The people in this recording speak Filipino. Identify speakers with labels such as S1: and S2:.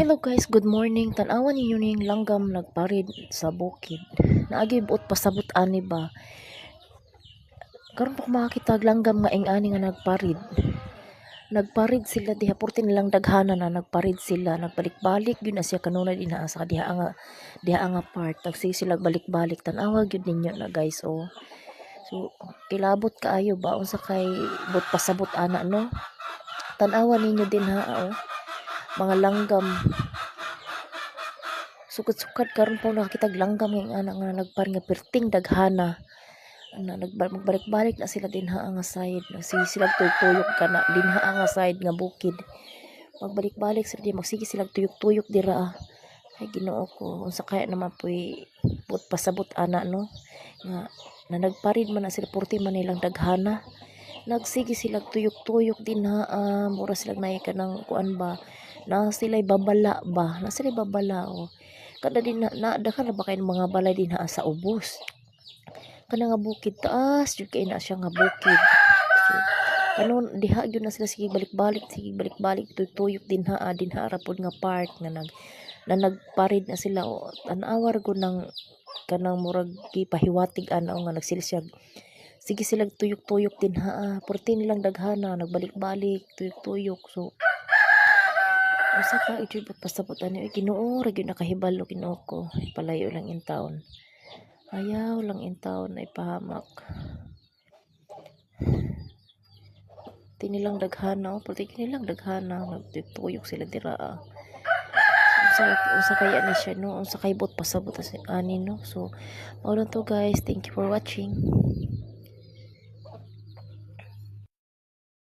S1: Hello guys, good morning. Tanawan ninyo ning langgam nagparid sa bukid. Naagi buot pasabot ani ba. Karon pa ko makakita og langgam nga ing-ani nga nagparid. Nagparid sila diha porti nilang daghana na nagparid sila. Nagbalik-balik gyud na siya kanunay dinha sa diha nga part. Tagsig sila balik-balik. Tanawa gyud ninyo na guys oh. So kilabot kaayo ba unsa kay buot pasabot ana no? Tanawa ninyo din ha oh. Mga langgam sukad-sukad karon pa nakakita langgam nga anak nga nagpar nga perting daghana na magbalik-balik na sila dinha nga side sila tuyok kana dinha nga side nga bukid magbalik-balik sila di magsige sila tuyok-tuyok dira ay Ginoo ko unsa kaya naman puy but pasabot ana no nga na nagparid man na sila porti man nilang daghana nagsige sila tuyok-tuyok dinha mura sila nay kanang kuan ba na sila babala ba na sila babala oh kada din na daka na ba kay mga balay din sa ubos kana nga bukid taas jud kay na siya nga bukid so kanon diha gyud na sila sige balik-balik tuyok dinha ra pod nga part nga nagparid na sila o tanawar ko ng kanang murag gipahiwatig ana nga nagsilsyag sige sila tuyok-tuyok dinha porti nilang daghana nagbalik-balik tuyok-tuyok so usa ka ito'y pasabot ani Ginoo ra gyud nakahibalo Ginoo ko palayo lang in town ayaw lang in town ay pahamak tinilang daghana pati kinilang daghana nagtuyok sila dira unsa kaya ni siya no unsa kay bot pasabot ani no so mao lang to guys, thank you for watching.